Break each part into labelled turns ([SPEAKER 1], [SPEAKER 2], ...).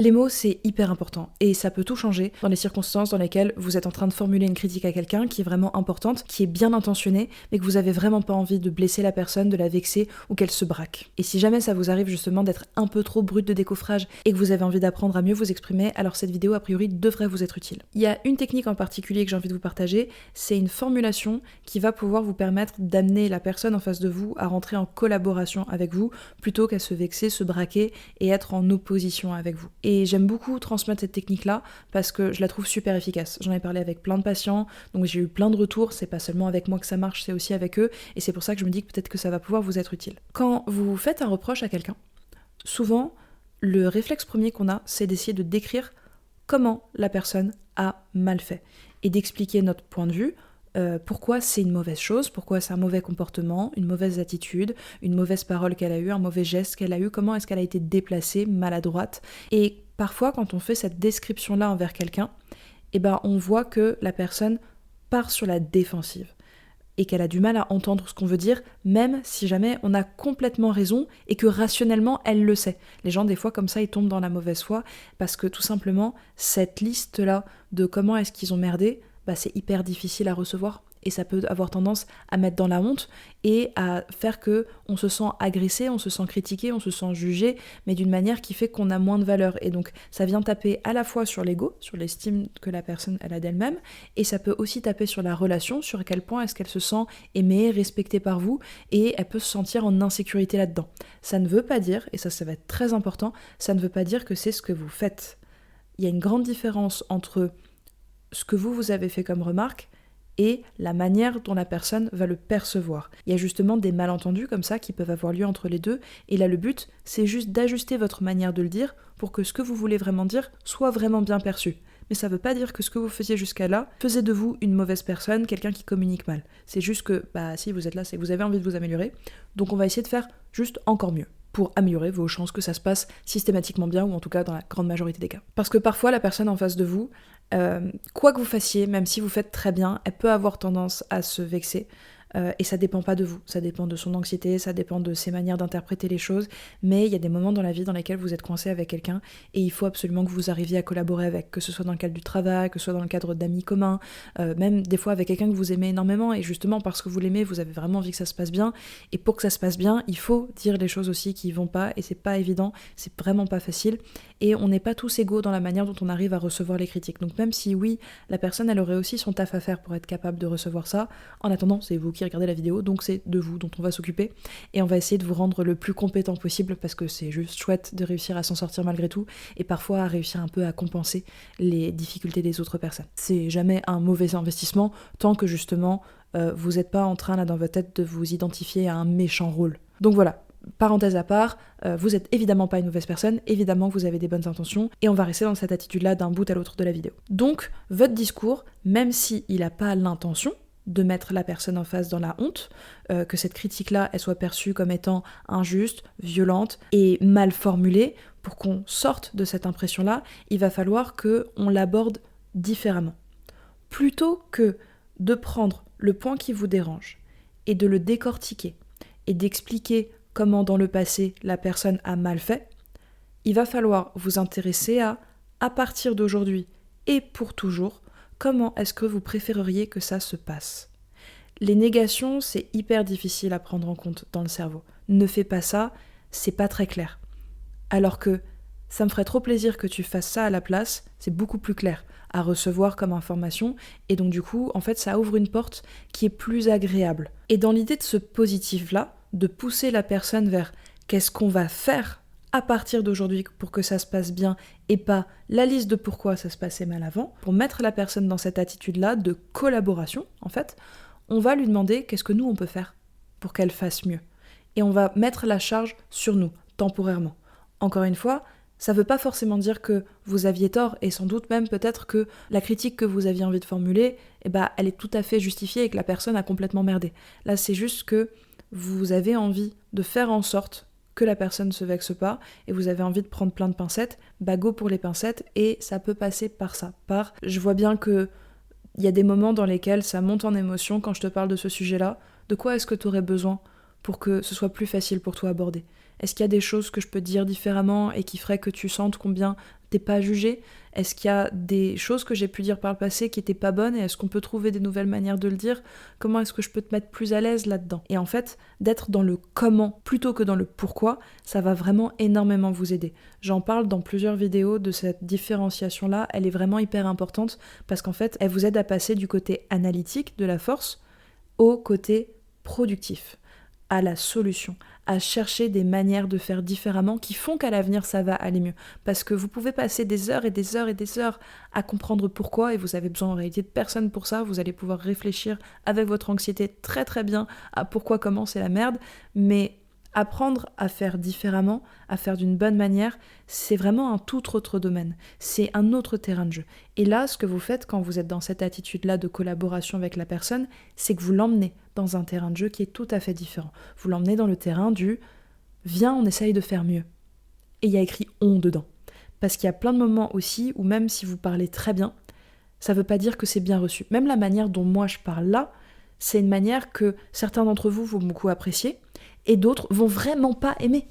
[SPEAKER 1] Les mots, c'est hyper important et ça peut tout changer dans les circonstances dans lesquelles vous êtes en train de formuler une critique à quelqu'un qui est vraiment importante, qui est bien intentionnée, mais que vous avez vraiment pas envie de blesser la personne, de la vexer ou qu'elle se braque. Et si jamais ça vous arrive justement d'être un peu trop brut de décoffrage et que vous avez envie d'apprendre à mieux vous exprimer, alors cette vidéo a priori devrait vous être utile. Il y a une technique en particulier que j'ai envie de vous partager, c'est une formulation qui va pouvoir vous permettre d'amener la personne en face de vous à rentrer en collaboration avec vous plutôt qu'à se vexer, se braquer et être en opposition avec vous. Et j'aime beaucoup transmettre cette technique-là parce que je la trouve super efficace. J'en ai parlé avec plein de patients, donc j'ai eu plein de retours, c'est pas seulement avec moi que ça marche, c'est aussi avec eux, et c'est pour ça que je me dis que peut-être que ça va pouvoir vous être utile. Quand vous faites un reproche à quelqu'un, souvent, le réflexe premier qu'on a, c'est d'essayer de décrire comment la personne a mal fait, et d'expliquer notre point de vue, pourquoi c'est une mauvaise chose, pourquoi c'est un mauvais comportement, une mauvaise attitude, une mauvaise parole qu'elle a eue, un mauvais geste qu'elle a eu, comment est-ce qu'elle a été déplacée, maladroite. Et parfois, quand on fait cette description-là envers quelqu'un, on voit que la personne part sur la défensive et qu'elle a du mal à entendre ce qu'on veut dire, même si jamais on a complètement raison et que rationnellement, elle le sait. Les gens, des fois, comme ça, ils tombent dans la mauvaise foi parce que tout simplement, cette liste-là de comment est-ce qu'ils ont merdé, c'est hyper difficile à recevoir et ça peut avoir tendance à mettre dans la honte et à faire que on se sent agressé, on se sent critiqué, on se sent jugé, mais d'une manière qui fait qu'on a moins de valeur. Et donc ça vient taper à la fois sur l'ego, sur l'estime que la personne elle a d'elle-même, et ça peut aussi taper sur la relation, sur à quel point est-ce qu'elle se sent aimée, respectée par vous, et elle peut se sentir en insécurité là-dedans. Ça ne veut pas dire, et ça va être très important, ça ne veut pas dire que c'est ce que vous faites. Il y a une grande différence entre ce que vous avez fait comme remarque et la manière dont la personne va le percevoir. Il y a justement des malentendus comme ça qui peuvent avoir lieu entre les deux, et là le but, c'est juste d'ajuster votre manière de le dire pour que ce que vous voulez vraiment dire soit vraiment bien perçu. Mais ça veut pas dire que ce que vous faisiez jusqu'à là faisait de vous une mauvaise personne, quelqu'un qui communique mal. C'est juste que, si vous êtes là, c'est que vous avez envie de vous améliorer, donc on va essayer de faire juste encore mieux pour améliorer vos chances que ça se passe systématiquement bien, ou en tout cas dans la grande majorité des cas. Parce que parfois la personne en face de vous, quoi que vous fassiez, même si vous faites très bien, elle peut avoir tendance à se vexer. Et ça dépend pas de vous, ça dépend de son anxiété, ça dépend de ses manières d'interpréter les choses, mais il y a des moments dans la vie dans lesquels vous êtes coincé avec quelqu'un et il faut absolument que vous arriviez à collaborer avec, que ce soit dans le cadre du travail, que ce soit dans le cadre d'amis communs, même des fois avec quelqu'un que vous aimez énormément, et justement parce que vous l'aimez, vous avez vraiment envie que ça se passe bien, et pour que ça se passe bien, il faut dire les choses aussi qui vont pas, et c'est pas évident, c'est vraiment pas facile, et on n'est pas tous égaux dans la manière dont on arrive à recevoir les critiques. Donc même si oui, la personne elle aurait aussi son taf à faire pour être capable de recevoir ça, en attendant c'est vous qui regardez la vidéo, donc c'est de vous dont on va s'occuper, et on va essayer de vous rendre le plus compétent possible, parce que c'est juste chouette de réussir à s'en sortir malgré tout, et parfois à réussir un peu à compenser les difficultés des autres personnes. C'est jamais un mauvais investissement, tant que justement vous n'êtes pas en train là dans votre tête de vous identifier à un méchant rôle. Donc voilà, parenthèse à part, vous êtes évidemment pas une mauvaise personne, évidemment vous avez des bonnes intentions, et on va rester dans cette attitude-là d'un bout à l'autre de la vidéo. Donc, votre discours, même s'il n'a pas l'intention de mettre la personne en face dans la honte, que cette critique-là, elle soit perçue comme étant injuste, violente et mal formulée, pour qu'on sorte de cette impression-là, il va falloir qu'on l'aborde différemment. Plutôt que de prendre le point qui vous dérange et de le décortiquer et d'expliquer comment dans le passé la personne a mal fait, il va falloir vous intéresser à partir d'aujourd'hui et pour toujours, comment est-ce que vous préféreriez que ça se passe. Les négations, c'est hyper difficile à prendre en compte dans le cerveau. Ne fais pas ça, c'est pas très clair. Alors que ça me ferait trop plaisir que tu fasses ça à la place, c'est beaucoup plus clair à recevoir comme information, et donc du coup, en fait, ça ouvre une porte qui est plus agréable. Et dans l'idée de ce positif-là, de pousser la personne vers qu'est-ce qu'on va faire à partir d'aujourd'hui pour que ça se passe bien, et pas la liste de pourquoi ça se passait mal avant, pour mettre la personne dans cette attitude-là de collaboration, en fait, on va lui demander qu'est-ce que nous on peut faire pour qu'elle fasse mieux. Et on va mettre la charge sur nous, temporairement. Encore une fois, ça ne veut pas forcément dire que vous aviez tort, et sans doute même peut-être que la critique que vous aviez envie de formuler, elle est tout à fait justifiée et que la personne a complètement merdé. Là, c'est juste que vous avez envie de faire en sorte que la personne ne se vexe pas, et vous avez envie de prendre plein de pincettes, go pour les pincettes, et ça peut passer par ça. Je vois bien que il y a des moments dans lesquels ça monte en émotion quand je te parle de ce sujet-là. De quoi est-ce que tu aurais besoin pour que ce soit plus facile pour toi à aborder ? Est-ce qu'il y a des choses que je peux te dire différemment et qui feraient que tu sentes combien t'es pas jugé? Est-ce qu'il y a des choses que j'ai pu dire par le passé qui étaient pas bonnes et est-ce qu'on peut trouver des nouvelles manières de le dire? Comment est-ce que je peux te mettre plus à l'aise là-dedans? Et en fait, d'être dans le comment plutôt que dans le pourquoi, ça va vraiment énormément vous aider. J'en parle dans plusieurs vidéos de cette différenciation-là, elle est vraiment hyper importante parce qu'en fait, elle vous aide à passer du côté analytique de la force au côté productif, à la solution, à chercher des manières de faire différemment qui font qu'à l'avenir ça va aller mieux. Parce que vous pouvez passer des heures et des heures et des heures à comprendre pourquoi et vous avez besoin en réalité de personne pour ça, vous allez pouvoir réfléchir avec votre anxiété très très bien à pourquoi, comment c'est la merde, mais apprendre à faire différemment, à faire d'une bonne manière, c'est vraiment un tout autre domaine, c'est un autre terrain de jeu. Et là, ce que vous faites quand vous êtes dans cette attitude-là de collaboration avec la personne, c'est que vous l'emmenez dans un terrain de jeu qui est tout à fait différent. Vous l'emmenez dans le terrain du « viens, on essaye de faire mieux ». Et il y a écrit « on » dedans. Parce qu'il y a plein de moments aussi où même si vous parlez très bien, ça ne veut pas dire que c'est bien reçu. Même la manière dont moi je parle là, c'est une manière que certains d'entre vous vont beaucoup apprécier, et d'autres vont vraiment pas aimer.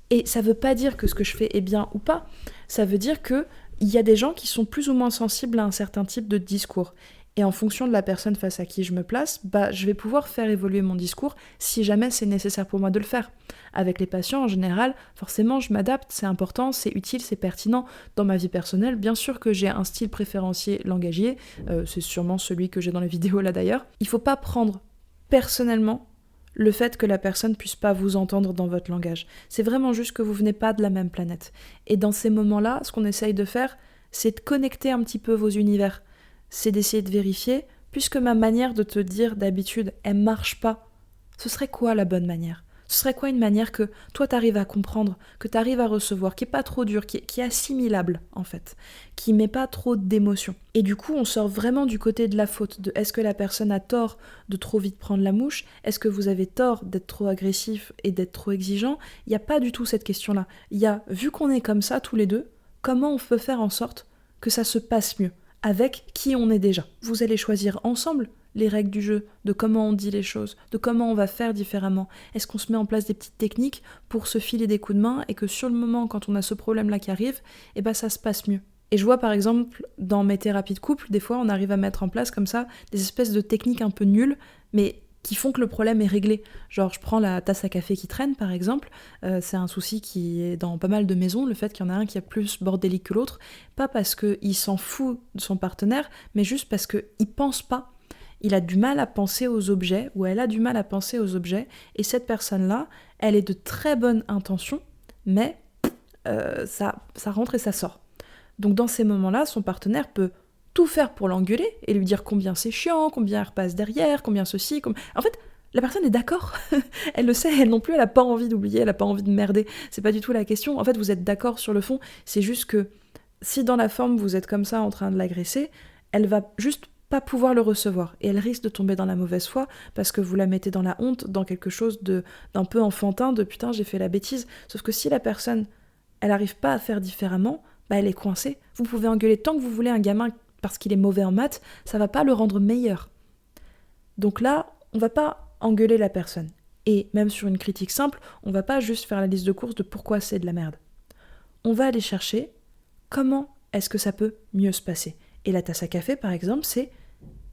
[SPEAKER 1] Et ça veut pas dire que ce que je fais est bien ou pas, ça veut dire que il y a des gens qui sont plus ou moins sensibles à un certain type de discours. Et en fonction de la personne face à qui je me place, je vais pouvoir faire évoluer mon discours si jamais c'est nécessaire pour moi de le faire. Avec les patients, en général, forcément, je m'adapte, c'est important, c'est utile, c'est pertinent. Dans ma vie personnelle, bien sûr que j'ai un style préférencié langagier, c'est sûrement celui que j'ai dans les vidéos là d'ailleurs. Il faut pas prendre personnellement le fait que la personne puisse pas vous entendre dans votre langage. C'est vraiment juste que vous venez pas de la même planète. Et dans ces moments-là, ce qu'on essaye de faire, c'est de connecter un petit peu vos univers. C'est d'essayer de vérifier, puisque ma manière de te dire d'habitude, elle marche pas, ce serait quoi la bonne manière? Ce serait quoi une manière que toi t'arrives à comprendre, que t'arrives à recevoir, qui est pas trop dure, qui est assimilable en fait, qui met pas trop d'émotion. Et du coup on sort vraiment du côté de la faute, de est-ce que la personne a tort de trop vite prendre la mouche, est-ce que vous avez tort d'être trop agressif et d'être trop exigeant? Il n'y a pas du tout cette question-là. Il y a, vu qu'on est comme ça tous les deux, comment on peut faire en sorte que ça se passe mieux avec qui on est déjà. Vous allez choisir ensemble les règles du jeu, de comment on dit les choses, de comment on va faire différemment. Est-ce qu'on se met en place des petites techniques pour se filer des coups de main et que sur le moment, quand on a ce problème-là qui arrive, ça se passe mieux. Et je vois par exemple, dans mes thérapies de couple, des fois on arrive à mettre en place comme ça des espèces de techniques un peu nulles, mais qui font que le problème est réglé. Genre, je prends la tasse à café qui traîne, par exemple. C'est un souci qui est dans pas mal de maisons, le fait qu'il y en a un qui est plus bordélique que l'autre. Pas parce qu'il s'en fout de son partenaire, mais juste parce qu'il pense pas. Il a du mal à penser aux objets, ou elle a du mal à penser aux objets, et cette personne-là, elle est de très bonne intention, mais ça rentre et ça sort. Donc dans ces moments-là, son partenaire peut tout faire pour l'engueuler et lui dire combien c'est chiant, combien elle repasse derrière, combien ceci, En fait, la personne est d'accord. Elle le sait, elle non plus, elle a pas envie d'oublier, elle a pas envie de merder. C'est pas du tout la question. En fait, vous êtes d'accord sur le fond. C'est juste que si dans la forme vous êtes comme ça en train de l'agresser, elle va juste pas pouvoir le recevoir. Et elle risque de tomber dans la mauvaise foi parce que vous la mettez dans la honte, dans quelque chose d'un peu enfantin, de putain, j'ai fait la bêtise. Sauf que si la personne, elle arrive pas à faire différemment, elle est coincée. Vous pouvez engueuler tant que vous voulez un gamin parce qu'il est mauvais en maths, ça va pas le rendre meilleur. Donc là, on va pas engueuler la personne. Et même sur une critique simple, on va pas juste faire la liste de courses de pourquoi c'est de la merde. On va aller chercher comment est-ce que ça peut mieux se passer. Et la tasse à café, par exemple, c'est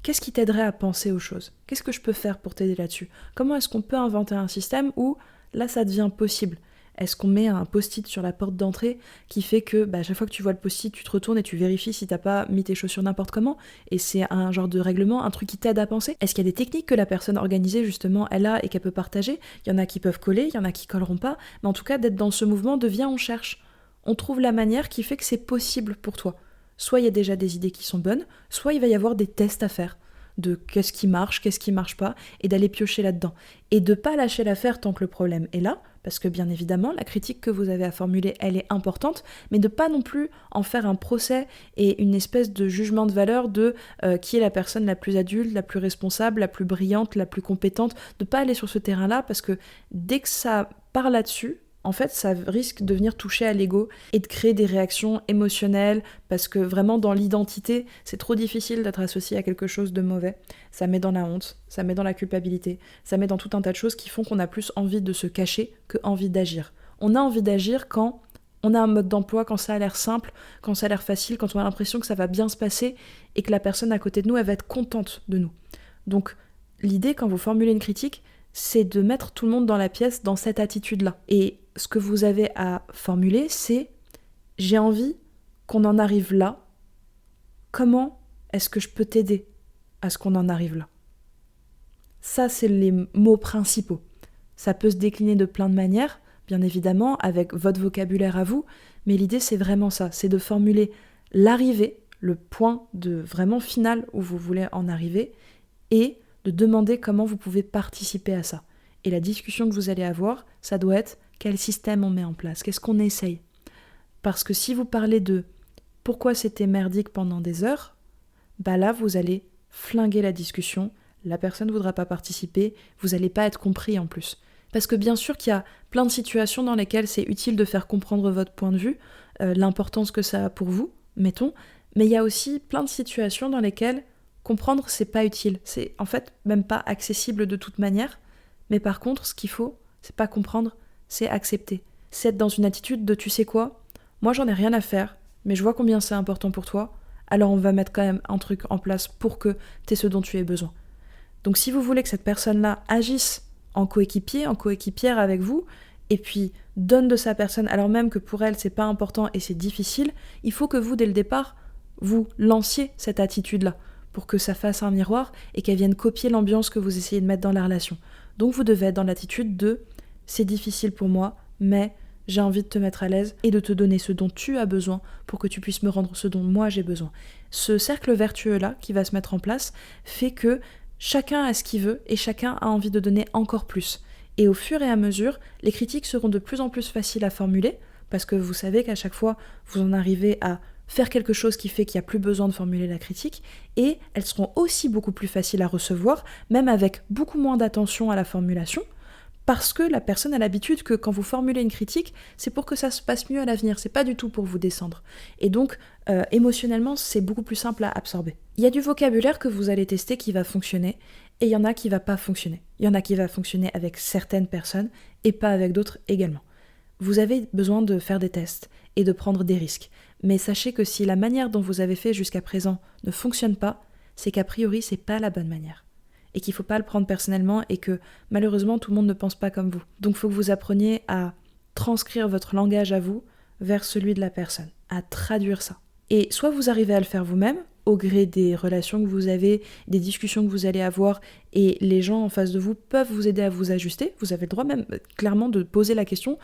[SPEAKER 1] qu'est-ce qui t'aiderait à penser aux choses? Qu'est-ce que je peux faire pour t'aider là-dessus? Comment est-ce qu'on peut inventer un système où là, ça devient possible? Est-ce qu'on met un post-it sur la porte d'entrée qui fait que à chaque fois que tu vois le post-it, tu te retournes et tu vérifies si t'as pas mis tes chaussures n'importe comment? Et c'est un genre de règlement, un truc qui t'aide à penser? Est-ce qu'il y a des techniques que la personne organisée justement elle a et qu'elle peut partager? Il y en a qui peuvent coller, il y en a qui colleront pas, mais en tout cas d'être dans ce mouvement de viens on cherche. On trouve la manière qui fait que c'est possible pour toi. Soit il y a déjà des idées qui sont bonnes, soit il va y avoir des tests à faire de qu'est-ce qui marche pas, et d'aller piocher là-dedans. Et de pas lâcher l'affaire tant que le problème est là, parce que bien évidemment, la critique que vous avez à formuler, elle est importante, mais de pas non plus en faire un procès et une espèce de jugement de valeur de qui est la personne la plus adulte, la plus responsable, la plus brillante, la plus compétente, de pas aller sur ce terrain-là, parce que dès que ça part là-dessus, en fait, ça risque de venir toucher à l'ego et de créer des réactions émotionnelles parce que vraiment dans l'identité, c'est trop difficile d'être associé à quelque chose de mauvais. Ça met dans la honte, ça met dans la culpabilité, ça met dans tout un tas de choses qui font qu'on a plus envie de se cacher que envie d'agir. On a envie d'agir quand On a un mode d'emploi quand ça a l'air simple, quand ça a l'air facile, quand on a l'impression que ça va bien se passer et que la personne à côté de nous, elle va être contente de nous. Donc, l'idée, quand vous formulez une critique, c'est de mettre tout le monde dans la pièce dans cette attitude-là. Et ce que vous avez à formuler, c'est « j'ai envie qu'on en arrive là. Comment est-ce que je peux t'aider à ce qu'on en arrive là ?» Ça, c'est les mots principaux. Ça peut se décliner de plein de manières, bien évidemment, avec votre vocabulaire à vous, mais l'idée, c'est vraiment ça, c'est de formuler l'arrivée, le point de vraiment final où vous voulez en arriver, et de demander comment vous pouvez participer à ça. Et la discussion que vous allez avoir, ça doit être quel système on met en place, qu'est-ce qu'on essaye. Parce que si vous parlez de pourquoi c'était merdique pendant des heures, bah là, vous allez flinguer la discussion, la personne ne voudra pas participer, vous n'allez pas être compris en plus. Parce que bien sûr qu'il y a plein de situations dans lesquelles c'est utile de faire comprendre votre point de vue, l'importance que ça a pour vous, mettons, mais il y a aussi plein de situations dans lesquelles comprendre, c'est pas utile. C'est en fait même pas accessible de toute manière, mais par contre, ce qu'il faut, c'est pas comprendre, c'est accepter. C'est être dans une attitude de tu sais quoi, moi j'en ai rien à faire, mais je vois combien c'est important pour toi, alors on va mettre quand même un truc en place pour que t'aies ce dont tu aies besoin. Donc si vous voulez que cette personne-là agisse en coéquipier, en coéquipière avec vous, et puis donne de sa personne, alors même que pour elle c'est pas important et c'est difficile, il faut que vous, dès le départ, vous lanciez cette attitude-là, pour que ça fasse un miroir et qu'elle vienne copier l'ambiance que vous essayez de mettre dans la relation. Donc vous devez être dans l'attitude de « c'est difficile pour moi, mais j'ai envie de te mettre à l'aise et de te donner ce dont tu as besoin pour que tu puisses me rendre ce dont moi j'ai besoin ». Ce cercle vertueux-là qui va se mettre en place fait que chacun a ce qu'il veut et chacun a envie de donner encore plus. Et au fur et à mesure, les critiques seront de plus en plus faciles à formuler parce que vous savez qu'à chaque fois, vous en arrivez à faire quelque chose qui fait qu'il n'y a plus besoin de formuler la critique, et elles seront aussi beaucoup plus faciles à recevoir, même avec beaucoup moins d'attention à la formulation, parce que la personne a l'habitude que quand vous formulez une critique, c'est pour que ça se passe mieux à l'avenir, c'est pas du tout pour vous descendre. Et donc, émotionnellement, c'est beaucoup plus simple à absorber. Il y a du vocabulaire que vous allez tester qui va fonctionner, et il y en a qui va pas fonctionner. Il y en a qui va fonctionner avec certaines personnes, et pas avec d'autres également. Vous avez besoin de faire des tests, et de prendre des risques. Mais sachez que si la manière dont vous avez fait jusqu'à présent ne fonctionne pas, c'est qu'a priori c'est pas la bonne manière. Et qu'il faut pas le prendre personnellement et que malheureusement tout le monde ne pense pas comme vous. Donc il faut que vous appreniez à transcrire votre langage à vous vers celui de la personne, à traduire ça. Et soit vous arrivez à le faire vous-même, au gré des relations que vous avez, des discussions que vous allez avoir, et les gens en face de vous peuvent vous aider à vous ajuster. Vous avez le droit même clairement de poser la question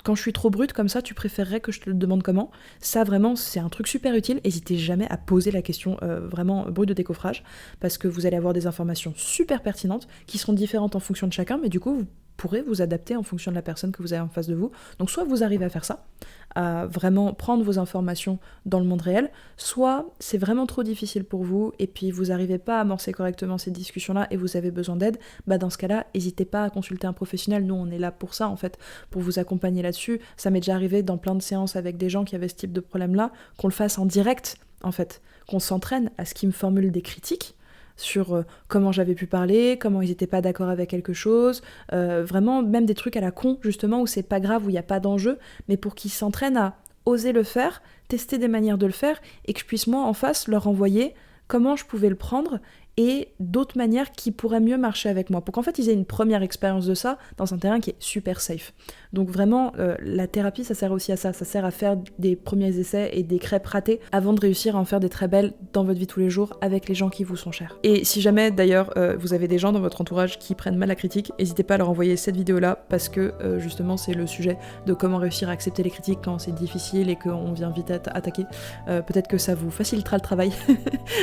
[SPEAKER 1] quand je suis trop brute comme ça, tu préférerais que je te le demande comment ? Ça vraiment c'est un truc super utile, n'hésitez jamais à poser la question vraiment brute de décoffrage, parce que vous allez avoir des informations super pertinentes qui seront différentes en fonction de chacun, mais du coup vous pourrez vous adapter en fonction de la personne que vous avez en face de vous. Donc soit vous arrivez à faire ça, à vraiment prendre vos informations dans le monde réel, soit c'est vraiment trop difficile pour vous et puis vous n'arrivez pas à amorcer correctement ces discussions-là et vous avez besoin d'aide, bah dans ce cas-là, n'hésitez pas à consulter un professionnel. Nous, on est là pour ça en fait, pour vous accompagner là-dessus. Ça m'est déjà arrivé dans plein de séances avec des gens qui avaient ce type de problème-là, qu'on le fasse en direct en fait, qu'on s'entraîne à ce qu'ils me formulent des critiques sur comment j'avais pu parler, comment ils étaient pas d'accord avec quelque chose, vraiment même des trucs à la con justement où c'est pas grave, où il n'y a pas d'enjeu, mais pour qu'ils s'entraînent à oser le faire, tester des manières de le faire, et que je puisse moi en face leur envoyer comment je pouvais le prendre et d'autres manières qui pourraient mieux marcher avec moi, pour qu'en fait ils aient une première expérience de ça dans un terrain qui est super safe. Donc vraiment, la thérapie ça sert aussi à ça sert à faire des premiers essais et des crêpes ratées avant de réussir à en faire des très belles dans votre vie tous les jours avec les gens qui vous sont chers. Et si jamais d'ailleurs vous avez des gens dans votre entourage qui prennent mal la critique, n'hésitez pas à leur envoyer cette vidéo là, parce que justement c'est le sujet de comment réussir à accepter les critiques quand c'est difficile et qu'on vient vite attaquer. Peut-être que ça vous facilitera le travail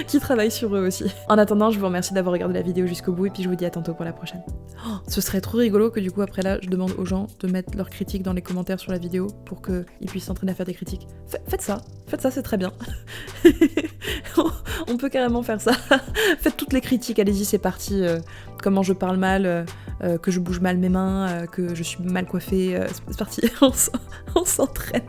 [SPEAKER 1] qui travaille sur eux aussi. En attendant, je vous remercie d'avoir regardé la vidéo jusqu'au bout et puis je vous dis à tantôt pour la prochaine. Oh, ce serait trop rigolo que du coup après là je demande aux gens de mettre leurs critiques dans les commentaires sur la vidéo pour qu'ils puissent s'entraîner à faire des critiques. Faites ça c'est très bien. On peut carrément faire ça. Faites toutes les critiques, allez-y c'est parti. Comment je parle mal, que je bouge mal mes mains, que je suis mal coiffée, c'est parti, on s'entraîne.